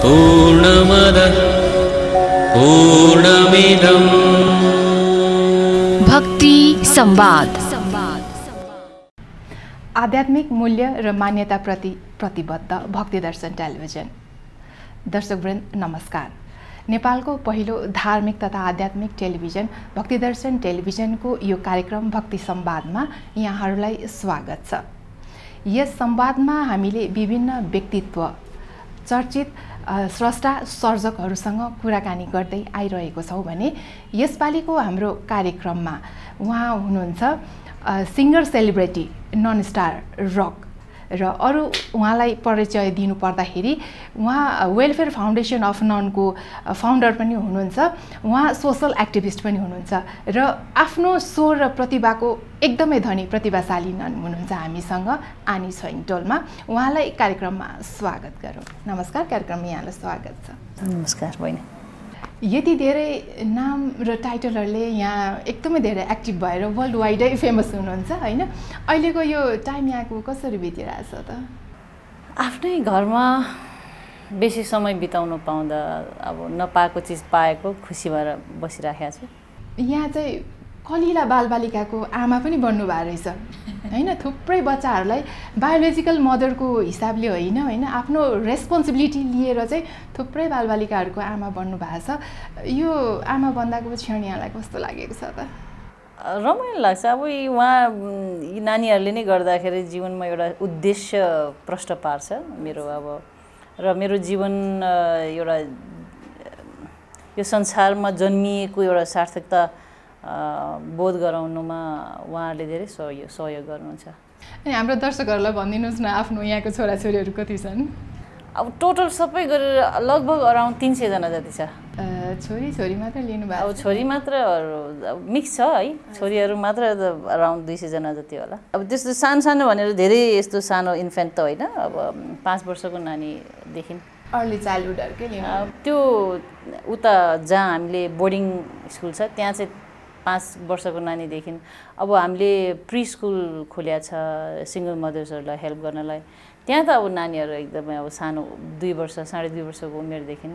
पूर्णमदः पूर्णमिदं भक्ति संवाद आध्यात्मिक मूल्य र मान्यताप्रति प्रतिबद्ध भक्ति दर्शन टेलिभिजन। दर्शकवृन्द नमस्कार। नेपालको पहिलो धार्मिक तथा आध्यात्मिक टेलिभिजन भक्ति दर्शन टेलिभिजनको यो कार्यक्रम भक्ति संवादमा यहाँहरूलाई स्वागत छ। यस संवादमा हामीले विभिन्न व्यक्तित्व, चर्चित स्रष्टा सर्जकहरूसँग कुराकानी गर्दै आइरहेको छौँ भने यसपालिको हाम्रो कार्यक्रममा उहाँ हुनुहुन्छ singer celebrity Nun star rock र अरू उहाँलाई परिचय दिनु पर्दाखेरि उहाँ वेलफेयर फाउन्डेसन अफ ननको फाउन्डर पनि हुनुहुन्छ। उहाँ सोसल एक्टिभिस्ट पनि हुनुहुन्छ र आफ्नो स्वर र प्रतिभाको एकदमै धनी प्रतिभाशाली नन हुनुहुन्छ हामीसँग आनी छैङटोलमा। उहाँलाई कार्यक्रममा स्वागत गरौँ। नमस्कार, कार्यक्रममा यहाँलाई स्वागत छ। नमस्कार बहिनी। यति धेरै नाम र टाइटलहरूले यहाँ एकदमै धेरै एक्टिभ भएर वर्ल्ड वाइडै फेमस हुनुहुन्छ हैन? अहिलेको यो टाइम यहाँको कसरी बितिरहेछ त? आफ्नै घरमा बेसी समय बिताउनु पाउँदा अब नपाएको चिज पाएको खुसी भएर बसिराखेको छु। यहाँ चाहिँ कलिला बालबालिकाको आमा पनि बन्नु भएको रहेछ हैन? थुप्रै बच्चाहरूलाई बायोलोजिकल मदरको हिसाबले होइन आफ्नो रेस्पोन्सिबिलिटी लिएर चाहिँ थुप्रै बालबालिकाहरूको आमा बन्नु भएको छ। यो आमा बन्दाको क्षण यहाँलाई कस्तो लागेको छ त? रमाइलो लाग्छ। अब यी नानीहरूले नै गर्दाखेरि जीवनमा एउटा उद्देश्य प्रष्ट पार्छ मेरो। अब र मेरो जीवन एउटा यो संसारमा जन्मिएको एउटा सार्थकता बोध गराउनुमा उहाँहरूले धेरै सहयोग गर्नुहुन्छ। अनि हाम्रो दर्शकहरूलाई भनिदिनुहोस् न, आफ्नो यहाँको छोराछोरीहरू कति छन्? अब टोटल सबै गरेर लगभग अराउन्ड 300 जना जति छ। छोरी मात्र लिनु भएको? अब छोरी मात्र मिक्स छ है, छोरीहरू मात्र अराउन्ड 200 जना जति होला। अब त्यस्तो सानो भनेर धेरै यस्तो सानो इन्फेन्ट त होइन, अब 5 वर्षको नानीदेखि अर्ली चाइल्डहुडहरूकै लिनु। त्यो उता जहाँ हामीले बोर्डिङ स्कुल छ त्यहाँ चाहिँ 5 वर्षको नानीदेखि अब हामीले प्री स्कुल खोल्या छ सिङ्गल मदर्सहरूलाई हेल्प गर्नलाई। त्यहाँ त अब नानीहरू एकदमै अब सानो 2 वर्ष 2.5 वर्षको उमेरदेखि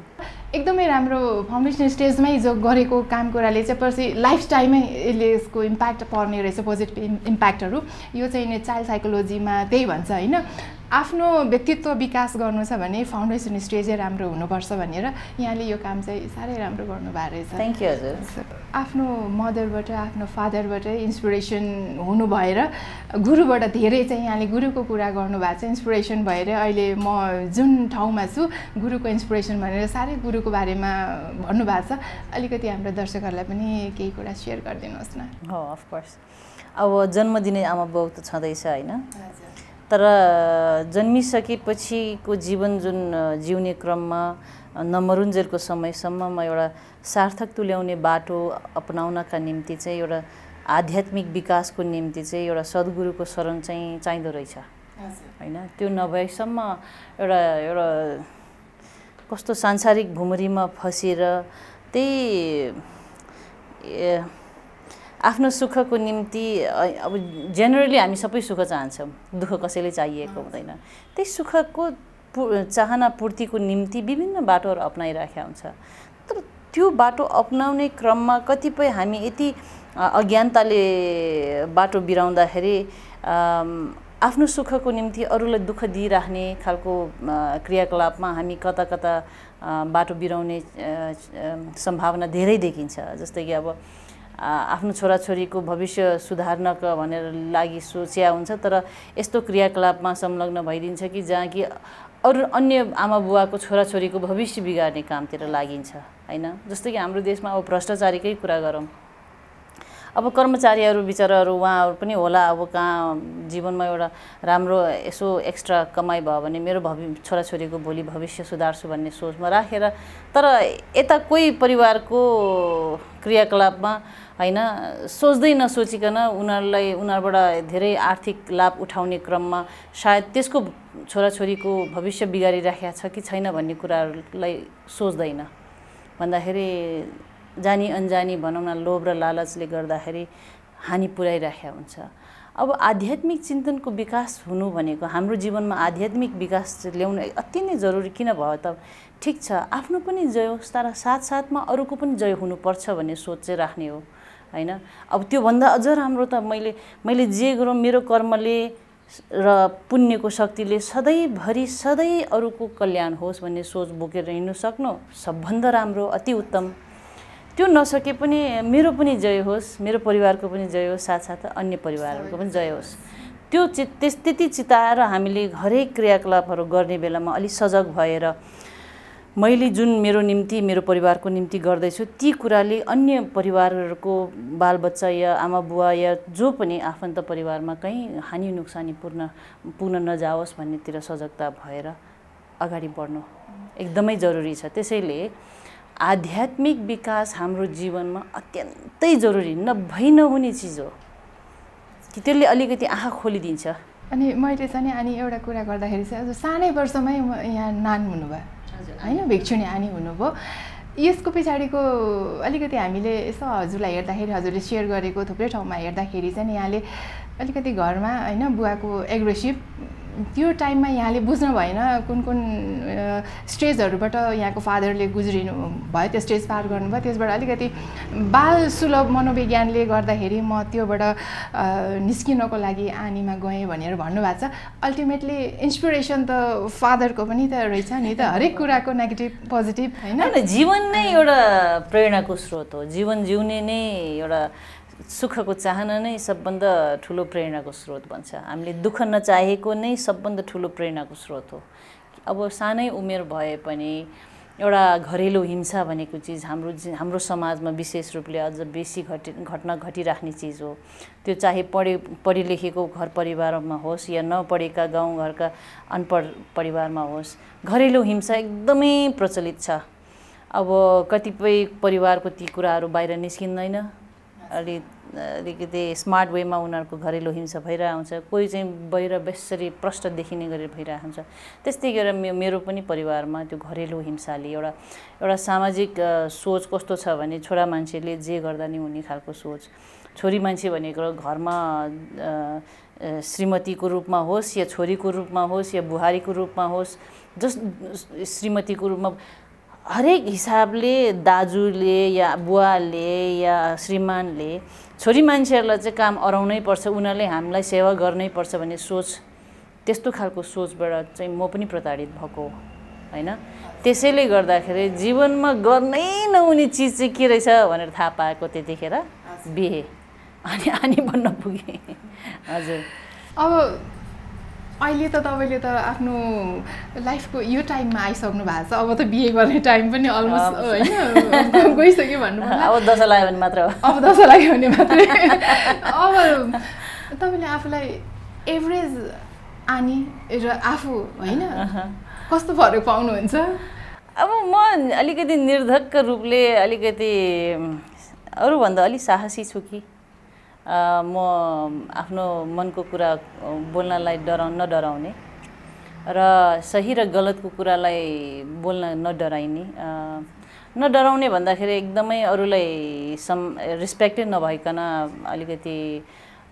एकदमै राम्रो फाउन्डेसन स्टेजमै जो गरेको काम कुराले चाहिँ पछि लाइफटाइममै यसले यसको इम्प्याक्ट पर्ने रहेछ, पोजिटिभ इम्प्याक्टहरू। यो चाहिँ चाइल्ड साइकोलोजीमा त्यही भन्छ होइन? आफ्नो व्यक्तित्व विकास गर्नु छ भने फाउन्डेसन स्टेजै राम्रो हुनुपर्छ भनेर यहाँले यो काम चाहिँ साह्रै राम्रो गर्नुभएको रहेछ। थ्याङ्क यू हजुर। आफ्नो मदरबाट, आफ्नो फादरबाटै इन्सपिरेसन हुनु भएर गुरुबाट धेरै चाहिँ यहाँले गुरुको कुरा गर्नुभएको छ। इन्सपिरेसन भएर अहिले म जुन ठाउँमा छु गुरुको इन्सपिरेसन भनेर साह्रै गुरुको बारेमा भन्नुभएको छ। अलिकति हाम्रो दर्शकहरूलाई पनि केही कुरा सेयर गरिदिनुहोस् न। हो, अफकोर्स। अब जन्म दिने आमा बाउ त छँदैछ होइन, तर जन्मिसकेपछिको जीवन जुन जिउने क्रममा नमरुन्जेलको समयसम्ममा एउटा सार्थक तुल्याउने बाटो अपनाउनका निम्ति चाहिँ एउटा आध्यात्मिक विकासको निम्ति चाहिँ एउटा सद्गुरुको शरण चाहिँ चाहिँदो रहेछ होइन? त्यो नभएसम्म एउटा कस्तो सांसारिक भुमरीमा फसेर त्यही आफ्नो सुखको निम्ति अब जेनरली हामी सबै सुख चाहन्छौँ, दुःख कसैले चाहिएको हुँदैन। त्यही सुखको चाहना पूर्तिको निम्ति विभिन्न बाटोहरू अपनाइराखेका हुन्छ। तर त्यो बाटो अपनाउने क्रममा कतिपय हामी यति अज्ञानताले बाटो बिराउँदाखेरि आफ्नो सुखको निम्ति अरूलाई दुःख दिइराख्ने खालको क्रियाकलापमा हामी कता बाटो बिराउने सम्भावना धेरै देखिन्छ। जस्तै कि अब आफ्नो छोराछोरीको भविष्य सुधार्नका भनेर लागि सोचिया हुन्छ, तर यस्तो क्रियाकलापमा संलग्न भइदिन्छ कि जहाँ कि अरू अन्य आमा बुवाको छोराछोरीको भविष्य बिगार्ने कामतिर लागिन्छ होइन? जस्तै कि हाम्रो देशमा अब भ्रष्टाचारीकै कुरा गरौँ, अब कर्मचारीहरू बिचराहरू उहाँहरू पनि होला अब कहाँ जीवनमा एउटा राम्रो यसो एक्स्ट्रा कमाइ भयो भने मेरो छोराछोरीको भोलि भविष्य सुधार्छु भन्ने सोचमा राखेर, तर यता कोही परिवारको क्रियाकलापमा हैन सोच्दै नसोचिकन उनीहरुबाट धेरै आर्थिक लाभ उठाउने क्रममा सायद त्यसको छोराछोरीको भविष्य बिगारिराखेको छ कि छैन भन्ने कुराहरुलाई सोच्दैन भन्दाखेरि जानी अनजानी भनौं न लोभ र लालचले गर्दाखेरि हानि पुर्याइराखेको हुन्छ। अब आध्यात्मिक चिन्तनको विकास हुनु भनेको हाम्रो जीवनमा आध्यात्मिक विकास ल्याउनु अति नै जरुरी किन भयो त ठिक छ आफ्नो पनि जय होस् तर साथसाथमा अरूको पनि जय हुनुपर्छ भन्ने सोच चाहिँ राख्ने हो हैन। अब त्योभन्दा अझ राम्रो त मैले जे गरौँ मेरो कर्मले र पुण्यको शक्तिले सधैँभरि सधैँ अरूको कल्याण होस् भन्ने सोच बोकेर हिँड्नु सक्नु सबभन्दा राम्रो अति उत्तम। त्यो नसके पनि मेरो पनि जय होस् मेरो परिवारको पनि जय होस् साथसाथै अन्य परिवारहरूको पनि जय होस् त्यो त्यति चिताएर हामीले हरेक क्रियाकलापहरू गर्ने बेलामा अलि सजग भएर मैले जुन मेरो निम्ति मेरो परिवारको निम्ति गर्दैछु ती कुराले अन्य परिवारहरूको बालबच्चा या आमा बुवा या जो पनि आफन्त परिवारमा कहीँ हानि नोक्सानी पुग्न नजाओस् भन्नेतिर सजगता भएर अगाडि बढ्नु एकदमै जरुरी छ। त्यसैले आध्यात्मिक विकास हाम्रो जीवनमा अत्यन्तै जरुरी नभई नहुने चिज हो कि त्यसले अलिकति आँखा खोलिदिन्छ। अनि मैले चाहिँ अनि एउटा कुरा गर्दाखेरि चाहिँ सानै वर्षमै यहाँ नान हुनुभयो हैन भिक्षुणी आनी हुनुभयो। यसको पछाडिको अलिकति हामीले यसो हजुरलाई हेर्दाखेरि हजुरले सेयर गरेको थुप्रै ठाउँमा हेर्दाखेरि चाहिँ यहाँले अलिकति घरमा हैन बुवाको एग्रेसिभ त्यो टाइममा यहाँले बुझ्नु भएन कुन कुन स्टेजहरूबाट यहाँको फादरले गुज्रिनु भयो त्यो स्टेज पार गर्नुभयो त्यसबाट अलिकति बाल सुलभ मनोविज्ञानले गर्दाखेरि म त्योबाट निस्किनको लागि आनीमा गएँ भनेर भन्नुभएको छ। अल्टिमेटली इन्सपिरेसन त फादरको पनि त रहेछ नि त हरेक कुराको नेगेटिभ पोजिटिभ हैन। जीवन नै एउटा प्रेरणाको स्रोत हो। जीवन जिउने नै एउटा सुखको चाहना नै सबभन्दा ठुलो प्रेरणाको स्रोत बन्छ। हामीले दुःख नचाहेको नै सबभन्दा ठुलो प्रेरणाको स्रोत हो। अब सानै उमेर भए पनि एउटा घरेलु हिंसा भनेको चिज हाम्रो समाजमा विशेष रूपले अझ बेसी घटना घटिराख्ने चिज हो। त्यो चाहे पढे लेखेको घर परिवारमा होस् या नपढेका गाउँघरका अनपढ परिवारमा होस् घरेलु हिंसा एकदमै प्रचलित छ। अब कतिपय परिवारको ती कुराहरू बाहिर निस्किँदैन अलिकति स्मार्ट वेमा उनीहरूको घरेलु हिंसा भइरहेको हुन्छ कोही चाहिँ बाहिर बेसरी प्रष्ट देखिने गरेर भइरहेको हुन्छ। त्यस्तै गरेर मेरो पनि परिवारमा त्यो घरेलु हिंसाले एउटा सामाजिक सोच कस्तो छ भने छोरा मान्छेले जे गर्दा नि हुने खालको सोच छोरी मान्छे भनेको घरमा श्रीमतीको रूपमा होस् या छोरीको रूपमा होस् या बुहारीको रूपमा होस् श्रीमतीको रूपमा हरेक हिसाबले दाजुले या बुवाले या श्रीमानले छोरी मान्छेहरूलाई चाहिँ काम अराउनै पर्छ उनीहरूले हामीलाई सेवा गर्नै पर्छ भन्ने सोच त्यस्तो खालको सोचबाट चाहिँ म पनि प्रताडित भएको हैन। त्यसैले गर्दाखेरि जीवनमा गर्नै नहुने चिज चाहिँ के रहेछ भनेर थाहा पाएको त्यतिखेर बिहे अनि आनी बन्न पुगे। हजुर अब अहिले त तपाईले त आफ्नो लाइफको यो टाइममा आइसक्नु भएको छ। अब त बिहे गर्ने टाइम पनि अलमोस्ट हैन गइसक्यो भन्नु पर्ला। अब दशा लाग्यो भने मात्र हो। अब दशा लाग्यो भने मात्रै। अब तपाईले आफूलाई एभरेज आनी र आफू हैन कस्तो फरक पाउनुहुन्छ? अब म अलिकति निर्धक्क रूपले अलिकति अरूभन्दा अलि साहसी छु कि म आफ्नो मनको कुरा बोल्नलाई नडराउने र सही र गलतको कुरालाई बोल्न नडराउने भन्दाखेरि एकदमै अरूलाई रिस्पेक्टै नभइकन अलिकति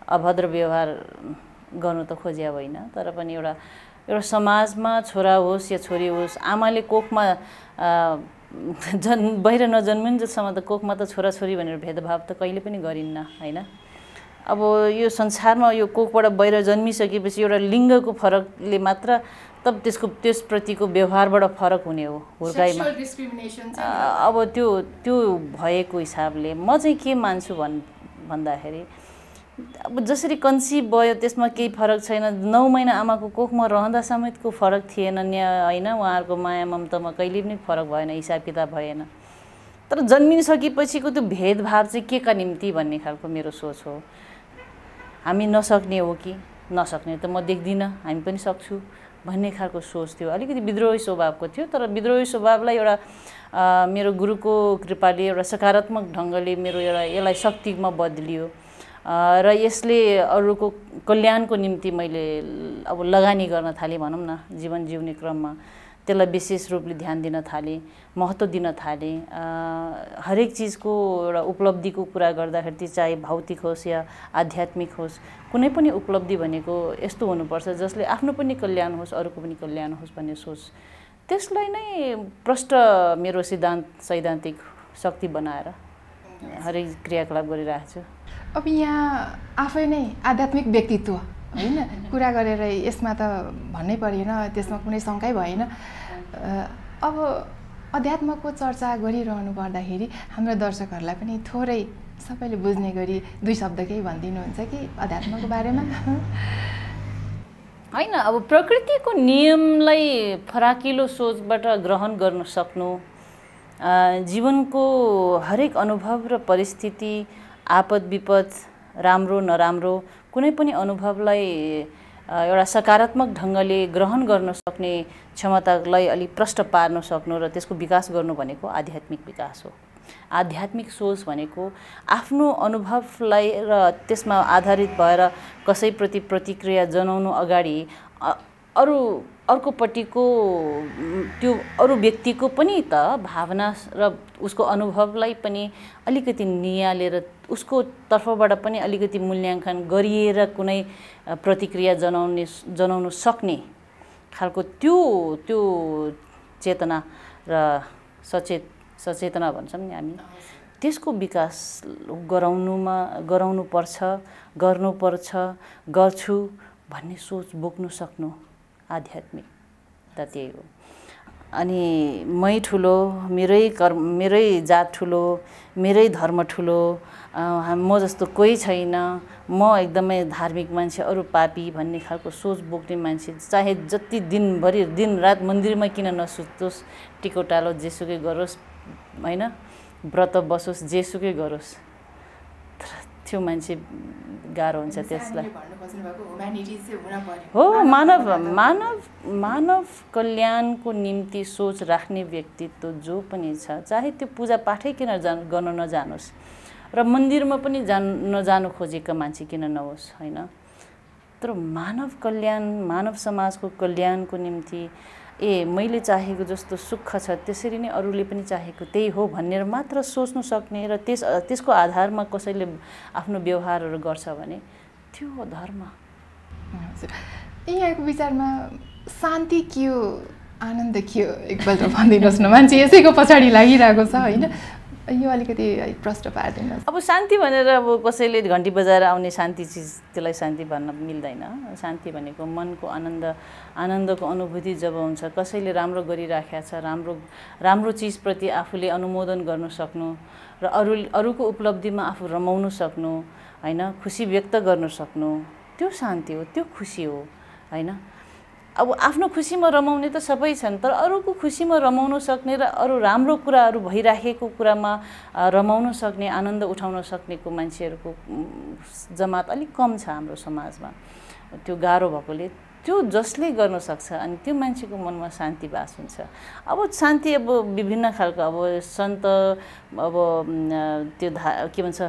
अभद्र व्यवहार गर्नु त खोज्या होइन तर पनि एउटा समाजमा छोरा होस् या छोरी होस् आमाले कोखमा बाहिर नजन्मिन्जेलसम्म त कोखमा त छोराछोरी भनेर भेदभाव त कहिले पनि गरिन्न हैन। अब यो संसारमा यो कोखबाट बाहिर जन्मिसकेपछि एउटा लिङ्गको फरकले मात्र तब त्यसप्रतिको व्यवहारबाट फरक हुने हो हुर्काइमा। अब त्यो भएको हिसाबले म चाहिँ के मान्छु भन्दाखेरि अब जसरी कन्सिभ भयो त्यसमा केही फरक छैन। 9 महिना आमाको कोखमा रहँदा समेतको फरक थिएन हैन। उहाँहरूको माया ममतामा कहिले पनि फरक भएन हिसाब किताब भएन। तर जन्मिसकेपछिको त्यो भेदभाव चाहिँ के का निम्ति भन्ने खालको मेरो सोच हो। हामी नसक्ने हो कि नसक्ने त म देख्दिनँ हामी पनि सक्छु भन्ने खालको सोच थियो। अलिकति विद्रोही स्वभावको थियो तर विद्रोही स्वभावलाई एउटा मेरो गुरुको कृपाले एउटा सकारात्मक ढङ्गले मेरो एउटा यसलाई शक्तिमा बदलियो र यसले अरूको कल्याणको निम्ति मैले अब लगानी गर्न थालेँ भनौँ न जीवन जिउने क्रममा। त्यसलाई विशेष रूपले ध्यान दिन थालेँ, महत्त्व दिन थालेँ। हरेक चिजको एउटा उपलब्धिको कुरा गर्दाखेरि चाहे भौतिक होस् या आध्यात्मिक होस्, कुनै पनि उपलब्धि भनेको यस्तो हुनुपर्छ जसले आफ्नो पनि कल्याण होस्, अरूको पनि कल्याण होस् भन्ने सोच, त्यसलाई नै प्रष्ट मेरो सैद्धान्तिक शक्ति बनाएर हरेक क्रियाकलाप गरिरहेको छु। अब यहाँ आफै नै आध्यात्मिक व्यक्तित्व होइन कुरा गरेर यसमा त भन्नै परेन, त्यसमा कुनै शङ्कै भएन। अब अध्यात्मको चर्चा गरिरहनु पर्दाखेरि हाम्रो दर्शकहरूलाई पनि थोरै सबैले बुझ्ने गरी 2 शब्द केही भनिदिनुहुन्छ कि अध्यात्मको बारेमा? होइन, अब प्रकृतिको नियमलाई फराकिलो सोचबाट ग्रहण गर्न सक्नु, जीवनको हरेक अनुभव र परिस्थिति, आपद विपद, राम्रो नराम्रो कुनै पनि अनुभवलाई एउटा सकारात्मक ढङ्गले ग्रहण गर्न सक्ने क्षमतालाई अलिक प्रष्ट पार्न सक्नु र त्यसको विकास गर्नु भनेको आध्यात्मिक विकास हो। आध्यात्मिक सोच भनेको आफ्नो अनुभवलाई र त्यसमा आधारित भएर कसैप्रति प्रतिक्रिया जनाउनु अगाडि अर्कोपट्टिको त्यो अरू व्यक्तिको पनि त भावना र उसको अनुभवलाई पनि अलिकति नियालेर उसको तर्फबाट पनि अलिकति मूल्याङ्कन गरिएर कुनै प्रतिक्रिया जनाउन सक्ने खालको त्यो चेतना र सचेतना भन्छौँ नि हामी, त्यसको विकास गर्नुपर्छ, गर्छु भन्ने सोच बोक्नु सक्नु आध्यात्मिकता त्यही हो। अनि मै ठुलो, मेरै जात ठुलो, मेरै धर्म ठुलो, म जस्तो कोही छैन, म एकदमै धार्मिक मान्छे, अरू पापी भन्ने खालको सोच बोक्ने मान्छे चाहे जति दिनभरि दिनरात मन्दिरमा किन नसुतोस्, टिकोटालो जेसुकै गरोस् होइन, व्रत बसोस्, जेसुकै गरोस्, त्यो मान्छे गाह्रो हुन्छ त्यसलाई। हो, मानव कल्याणको निम्ति सोच राख्ने व्यक्तित्व जो पनि छ, चाहे त्यो पूजा पाठै किन गर्न नजानुहोस् र मन्दिरमा पनि नजानु खोजेका मान्छे किन नहोस् होइन, तर मानव कल्याण, मानव समाजको कल्याणको निम्ति मैले चाहेको जस्तो सुख छ त्यसरी नै अरूले पनि चाहेको त्यही हो भनेर मात्र सोच्नु सक्ने र त्यसको आधारमा कसैले आफ्नो व्यवहारहरू गर्छ भने त्यो हो धर्म। यहाँको विचारमा शान्ति के हो, आनन्द के हो, एकपल्ट भनिदिनुहोस् न। मान्छे यसैको पछाडि लागिरहेको छ होइन, यो अलिकति प्रश्न पारिदिनुहोस्। अब शान्ति भनेर अब कसैले घन्टी बजाएर आउने शान्ति चिज, त्यसलाई शान्ति भन्न मिल्दैन। शान्ति भनेको मनको आनन्दको अनुभूति जब हुन्छ, कसैले राम्रो गरिराखेको छ, राम्रो चिजप्रति आफूले अनुमोदन गर्न सक्नु र अरूको उपलब्धिमा आफू रमाउनु सक्नु होइन, खुसी व्यक्त गर्न सक्नु, त्यो शान्ति हो, त्यो खुसी हो होइन। अब आफ्नो खुसीमा रमाउने त सबै छन्, तर अरूको खुसीमा रमाउन सक्ने र अरू राम्रो कुराहरू भइराखेको कुरामा रमाउन सक्ने, आनन्द उठाउन सक्नेको मान्छेहरूको जमात अलिक कम छ हाम्रो समाजमा। त्यो गाह्रो भएकोले त्यो जसले गर्न सक्छ अनि त्यो मान्छेको मनमा शान्ति बास हुन्छ। अब शान्ति अब विभिन्न खालको, अब सन्त, अब त्यो के भन्छ,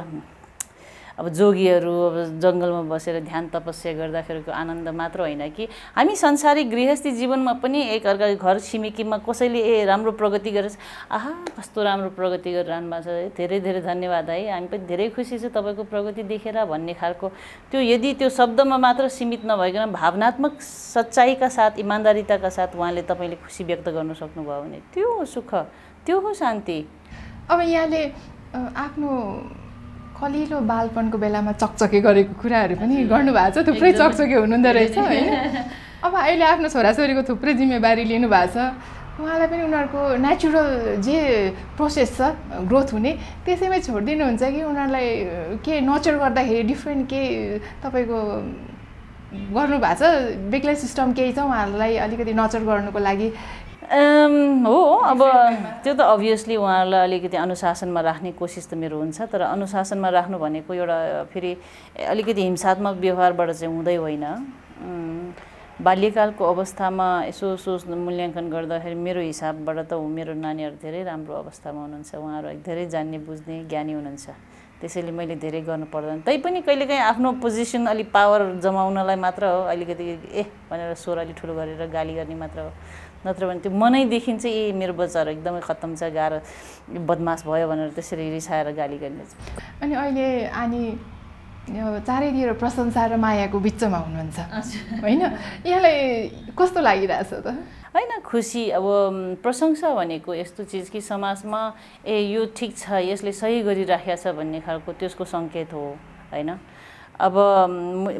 अब जोगीहरू अब जङ्गलमा बसेर ध्यान तपस्या गर्दाखेरिको आनन्द मात्र होइन कि हामी संसारिक गृहस्थी जीवनमा पनि एकअर्काको घर छिमेकीमा कसैले राम्रो प्रगति गरेछ, आहा कस्तो राम्रो प्रगति गरिरहनु भएको छ, धेरै धेरै धन्यवाद है, हामी पनि धेरै खुसी छौँ तपाईँको प्रगति देखेर भन्ने खालको त्यो यदि त्यो शब्दमा मात्र सीमित नभइकन भावनात्मक सच्चाइका साथ, इमान्दारिताका साथ उहाँले तपाईँले खुसी व्यक्त गर्न सक्नुभयो भने त्यो हो सुख, त्यो हो शान्ति। अब यहाँले आफ्नो कलिलो बालपनको बेलामा चकचके गरेको कुराहरू पनि गर्नुभएको छ, थुप्रै चकचके हुनुहुँदो रहेछ होइन। अब अहिले आफ्नो छोराछोरीको थुप्रै जिम्मेवारी लिनुभएको छ, उहाँलाई पनि उनीहरूको नेचुरल जे प्रोसेस छ ग्रोथ हुने त्यसैमै छोडिदिनुहुन्छ कि उनीहरूलाई के नर्चर गर्दाखेरि डिफ्रेन्ट के तपाईँको गर्नुभएको छ, बेग्लै सिस्टम केही छ उहाँहरूलाई अलिकति नर्चर गर्नुको लागि? हो, अब त्यो त अभियसली उहाँहरूलाई अलिकति अनुशासनमा राख्ने कोसिस त मेरो हुन्छ, तर अनुशासनमा राख्नु भनेको एउटा फेरि अलिकति हिंसात्मक व्यवहारबाट चाहिँ हुँदै होइन। बाल्यकालको अवस्थामा यसो सोच्नु मूल्याङ्कन गर्दाखेरि मेरो हिसाबबाट त मेरो नानीहरू धेरै राम्रो अवस्थामा हुनुहुन्छ, उहाँहरू धेरै जान्ने बुझ्ने ज्ञानी हुनुहुन्छ, त्यसैले मैले धेरै गर्नु पर्दैन। तैपनि कहिलेकाहीँ आफ्नो पोजिसन अलिक पावर जमाउनलाई मात्र हो, अलिकति भनेर स्वर अलि ठुलो गरेर गाली गर्ने मात्र हो, नत्र भने त्यो मनैदेखि चाहिँ ए मेरो बच्चाहरू एकदमै खत्तम छ, गाह्रो बदमास भयो भनेर त्यसरी रिसाएर गाली गर्ने। अनि अहिले अनि चारैतिर प्रशंसा र मायाको बिचमा हुनुहुन्छ होइन, यहाँलाई कस्तो लागिरहेछ त? होइन, खुसी। अब प्रशंसा भनेको यस्तो चिज कि समाजमा यो ठिक छ, यसले सही गरिराखेको छ भन्ने खालको त्यसको सङ्केत हो होइन। अब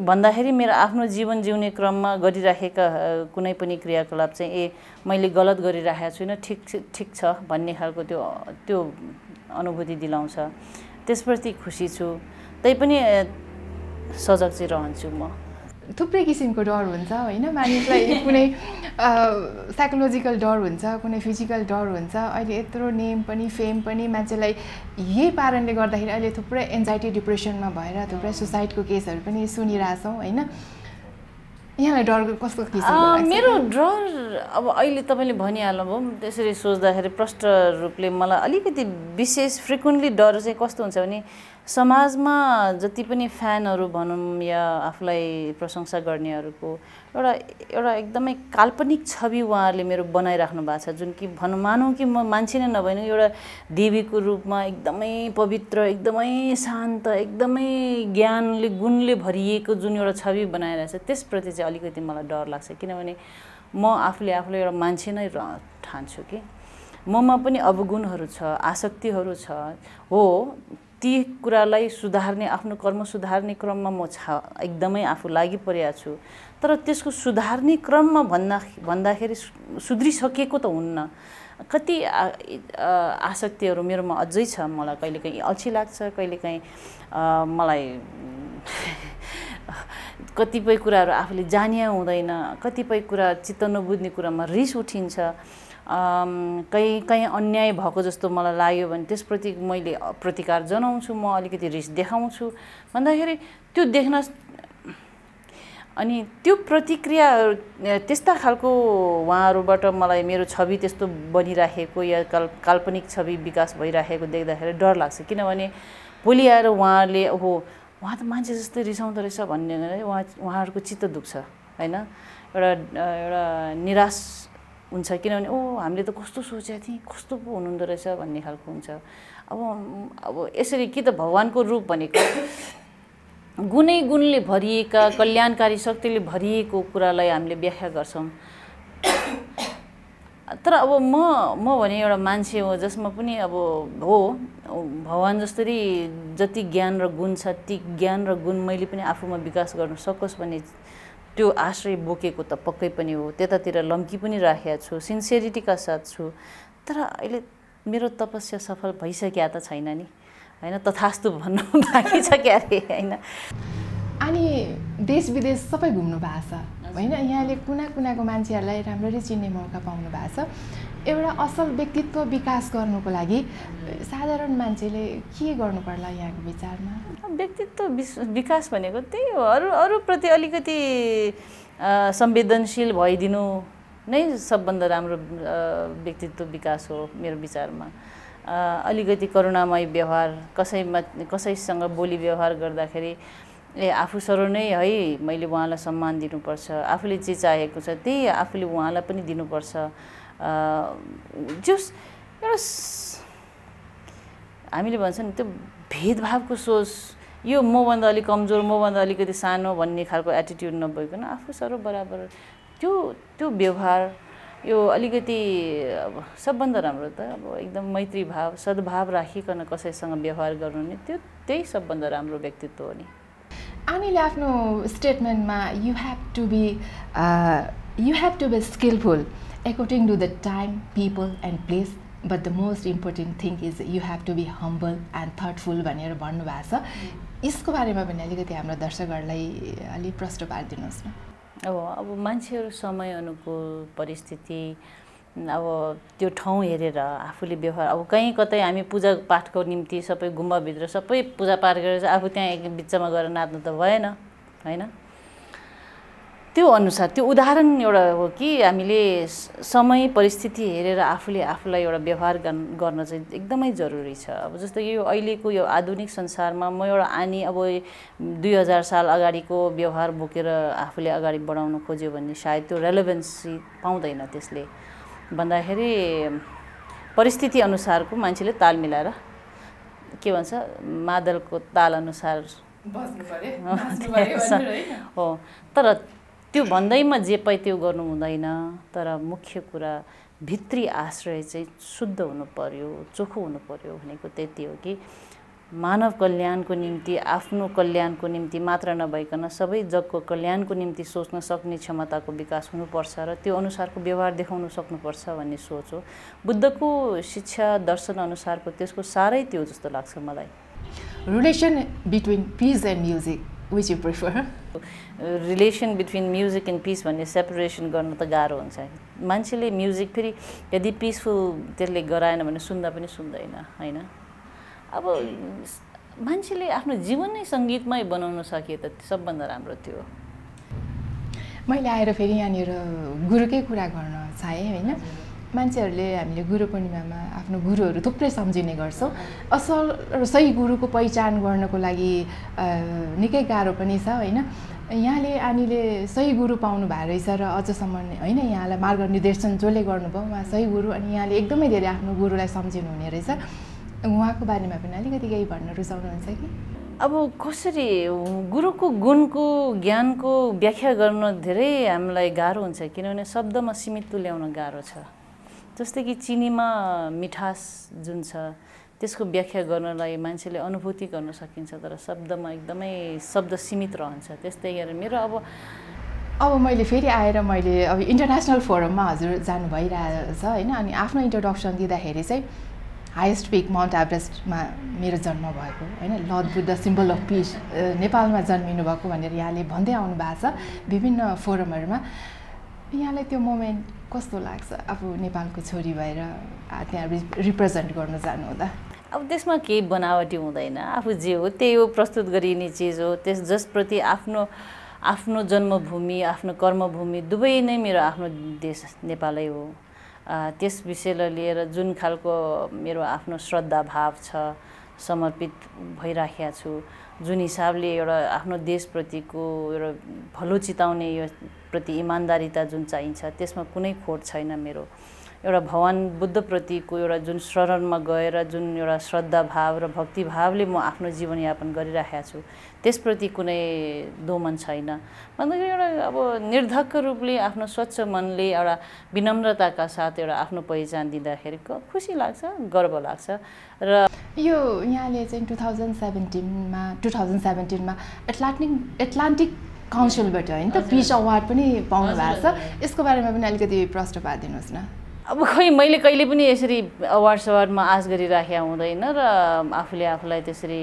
भन्दाखेरि मेरो आफ्नो जीवन जिउने क्रममा गरिराखेका कुनै पनि क्रियाकलाप चाहिँ मैले गलत गरिराखेको छुइनँ, ठिक छ भन्ने खालको त्यो अनुभूति दिलाउँछ। त्यसप्रति खुसी छु, तैपनि सजग चाहिँ रहन्छु म। थुप्रै किसिमको डर हुन्छ होइन, मानिसलाई कुनै साइकोलोजिकल डर हुन्छ, कुनै फिजिकल डर हुन्छ। अहिले यत्रो नेम पनि फेम पनि मान्छेलाई यही कारणले गर्दाखेरि अहिले थुप्रै एन्जाइटी डिप्रेसनमा भएर थुप्रै सुसाइडको केसहरू पनि सुनिरहेछौँ होइन। यहाँलाई डर कस्तो किसिमको लाग्छ? मेरो डर अब अहिले तपाईँले भनिहाल्नुभयो, त्यसरी सोच्दाखेरि प्रष्ट रूपले मलाई अलिकति विशेष फ्रिक्वेन्टली डर चाहिँ कस्तो हुन्छ भने समाजमा जति पनि फ्यानहरू भनौँ या आफूलाई प्रशंसा गर्नेहरूको एउटा एकदमै काल्पनिक छवि उहाँहरूले मेरो बनाइराख्नु भएको छ, जुन कि मानौँ कि म मान्छे नै नभएन एउटा देवीको रूपमा एकदमै पवित्र, एकदमै शान्त, एकदमै ज्ञानले गुणले भरिएको जुन एउटा छवि बनाइरहेछ, त्यसप्रति चाहिँ अलिकति मलाई डर लाग्छ। किनभने म आफूलाई एउटा मान्छे नै ठान्छु कि ममा पनि अवगुणहरू छ, आसक्तिहरू छ। हो, ती कुरालाई सुधार्ने, आफ्नो कर्म सुधार्ने क्रममा म एकदमै आफू लागि परेको छु। तर त्यसको सुधार्ने क्रममा भन्दाखेरि सुध्रिसकेको त हुन्न। कति आसक्तिहरू मेरोमा अझै छ। मलाई कहिलेकाहीँ अल्छी लाग्छ, कहिलेकाहीँ मलाई कतिपय कुराहरू आफूले जानिया हुँदैन, कतिपय कुरा चित्त नबुझ्ने कुरामा रिस उठिन्छ। कहीँ अन्याय भएको जस्तो मलाई लाग्यो भने त्यसप्रति मैले प्रतिकार जनाउँछु, म अलिकति रिस देखाउँछु। भन्दाखेरि त्यो देख्न अनि त्यो प्रतिक्रिया त्यस्ता खालको उहाँहरूबाट मलाई मेरो छवि त्यस्तो बनिराखेको या काल्पनिक छवि विकास भइराखेको देख्दाखेरि डर लाग्छ। किनभने भोलि आएर उहाँहरूले ओहो उहाँ त मान्छे जस्तै रिसाउँदो रहेछ भन्ने उहाँहरूको चित्त दुख्छ होइन, एउटा निराश हुन्छ। किनभने हामीले त कस्तो सोचेको थियौँ, कस्तो पो हुनुहुँदो रहेछ भन्ने खालको हुन्छ। अब यसरी कि त भगवानको रूप भनेको गुणले भरिएका, कल्याणकारी शक्तिले भरिएको कुरालाई हामीले व्याख्या गर्छौँ। तर अब म भने एउटा मान्छे हो जसमा पनि अब हो भगवान जसरी जति ज्ञान र गुण छ, ती ज्ञान र गुण मैले पनि आफूमा विकास गर्न सकोस् भन्ने त्यो आश्रय बोकेको त पक्कै पनि हो। त्यतातिर लम्की पनि राखेको छु, सिन्सियरिटीका साथ छु। तर अहिले मेरो तपस्या सफल भइसक्या त छैन नि होइन, तथास्तु भन्नु बाँकी छ क्या अरे होइन। अनि देश विदेश सबै घुम्नु भएको छ होइन, यहाँले कुनाको मान्छेहरूलाई राम्ररी चिन्ने मौका पाउनु भएको छ। एउटा असल व्यक्तित्व विकास गर्नुको लागि साधारण मान्छेले के गर्नु पर्ला यहाँको विचारमा? व्यक्तित्व विकास भनेको त्यही हो, अरूप्रति अलिकति संवेदनशील भइदिनु नै सबभन्दा राम्रो व्यक्तित्व विकास हो मेरो विचारमा। अलिकति करुणामय व्यवहार, कसैसँग बोली व्यवहार गर्दाखेरि आफू सरो नै है मैले उहाँलाई सम्मान दिनुपर्छ, आफूले जे चाहेको छ त्यही आफूले उहाँलाई पनि दिनुपर्छ। जस एउटा हामीले भन्छ नि त्यो भेदभावको सोच, यो मभन्दा अलिक कमजोर, मभन्दा अलिकति सानो भन्ने खालको एटिट्युड नभइकन आफू सरो बराबर त्यो व्यवहार, यो अलिकति अब सबभन्दा राम्रो त अब एकदम मैत्री भाव, सद्भाव राखिकन कसैसँग व्यवहार गर्नु नि त्यही सबभन्दा राम्रो व्यक्तित्व हो नि। हामीले आफ्नो स्टेटमेन्टमा you have to be skillful according to the time, people and place, but the most important thing is you have to be humble and thoughtful भनेर भन्नुभएको छ। यसको बारेमा पनि अलिकति हाम्रो दर्शकहरूलाई अलि प्रश्न पारिदिनुहोस् न। अब मान्छेहरू समय अनुकूल परिस्थिति, अब त्यो ठाउँ हेरेर आफूले व्यवहार, अब कहीँ कतै हामी पूजापाठको निम्ति सबै गुम्बाभित्र सबै पूजापाठ गरेर आफू त्यहाँ एक बिचमा गएर नाच्नु त भएन होइन। त्यो अनुसार त्यो उदाहरण एउटा हो कि हामीले समय परिस्थिति हेरेर आफूलाई एउटा व्यवहार गर्न चाहिँ एकदमै जरुरी छ। अब जस्तो यो अहिलेको यो आधुनिक संसारमा म एउटा अब 2000 साल अगाडिको व्यवहार बोकेर आफूले अगाडि बढाउन खोज्यो भने सायद त्यो रेलेभेन्सी पाउँदैन त्यसले। भन्दाखेरि परिस्थिति अनुसारको मान्छेले ताल मिलाएर के भन्छ मादलको ताल अनुसार हो। तर त्यो भन्दैमा जे पाइ त्यो गर्नु हुँदैन। तर मुख्य कुरा भित्री आश्रय चाहिँ शुद्ध हुनु पर्यो, चोखो हुनु पर्यो भनेको त्यति हो कि मानव कल्याणको निम्ति, आफ्नो कल्याणको निम्ति मात्र नभइकन सबै जगको कल्याणको निम्ति सोच्न सक्ने क्षमताको विकास हुनुपर्छ र त्यो अनुसारको व्यवहार देखाउन सक्नुपर्छ भन्ने सोच हो। बुद्धको शिक्षा दर्शन अनुसारको त्यसको सारै त्यो जस्तो लाग्छ मलाई। Relation between peace and music which you prefer? Relation between music and peace भन्ने सेपरेसन गर्न त गाह्रो हुन्छ। मान्छेले म्युजिक फेरि यदि पिसफुल त्यसले गराएन भने सुन्दा पनि सुन्दैन होइन। अब मान्छेले आफ्नो जीवन नै सङ्गीतमै बनाउन सके त सबभन्दा राम्रो थियो। मैले आएर फेरि यहाँनिर गुरुकै कुरा गर्न चाहेँ होइन। मान्छेहरूले हामीले गुरु पूर्णिमामा आफ्नो गुरुहरू थुप्रै सम्झिने गर्छौँ। असल र सही गुरुको पहिचान गर्नको लागि निकै गाह्रो पनि छ होइन। यहाँले आनीले सही गुरु पाउनु भएको रहेछ र अझसम्म होइन यहाँलाई मार्गनिर्देशन जसले गर्नुभयो उहाँ सही गुरु, अनि यहाँले एकदमै धेरै आफ्नो गुरुलाई सम्झिनु हुने रहेछ। उहाँको बारेमा पनि अलिकति केही भन्न रुचाउनुहुन्छ कि? अब कसरी गुरुको गुणको ज्ञानको व्याख्या गर्न धेरै हामीलाई गाह्रो हुन्छ, किनभने शब्दमा सीमित तुल्याउन गाह्रो छ। जस्तै कि चिनीमा मिठास जुन छ त्यसको व्याख्या गर्नलाई मान्छेले अनुभूति गर्न सकिन्छ, तर शब्दमा एकदमै शब्द सीमित रहन्छ। त्यस्तै गरेर मेरो अब मैले फेरि आएर मैले अब इन्टरनेसनल फोरममा हजुर जानु भइरहेछ होइन। अनि आफ्नो इन्ट्रोडक्सन दिँदाखेरि चाहिँ हाइएस्ट पिक माउन्ट एभरेस्टमा मेरो जन्म भएको होइन, lord Buddha symbol of piece नेपालमा जन्मिनु भएको भनेर यहाँले भन्दै आउनु भएको छ विभिन्न फोरमहरूमा। यहाँलाई त्यो मोमेन्ट कस्तो लाग्छ आफू नेपालको छोरी भएर त्यहाँ रिप्रेजेन्ट गर्न जानुहुँदा? अब त्यसमा केही बनावटी हुँदैन, आफू जे हो त्यही हो, प्रस्तुत गरिने चिज हो। जसप्रति आफ्नो जन्मभूमि, आफ्नो कर्मभूमि दुवै नै मेरो आफ्नो देश नेपालै हो। त्यस विषयलाई लिएर जुन खालको मेरो आफ्नो श्रद्धा भाव छ, समर्पित भइराखेको छु, जुन हिसाबले एउटा आफ्नो देशप्रतिको एउटा भलो चिताउने यो प्रति इमान्दारिता जुन चाहिन्छ त्यसमा कुनै खोट छैन। मेरो एउटा भगवान बुद्धप्रतिको एउटा जुन शरणमा गएर जुन एउटा श्रद्धा भाव र भक्ति भावले म आफ्नो जीवनयापन गरिराखेको छु त्यसप्रति कुनै दोमन छैन। भन्दाखेरि एउटा अब निर्धक्क रूपले आफ्नो स्वच्छ मनले एउटा विनम्रताका साथ एउटा आफ्नो पहिचान दिँदाखेरि खुसी लाग्छ, गर्व लाग्छ। र यो यहाँले चाहिँ 2017मा एटलान्टिक काउन्सिलबाट होइन त पिस अवार्ड पनि पाउनु भएको छ। यसको बारेमा पनि अलिकति प्रश्न पारिदिनुहोस् न। अब खोइ मैले कहिले पनि यसरी अवार्डमा आश गरिराखेको हुँदैन र आफूलाई त्यसरी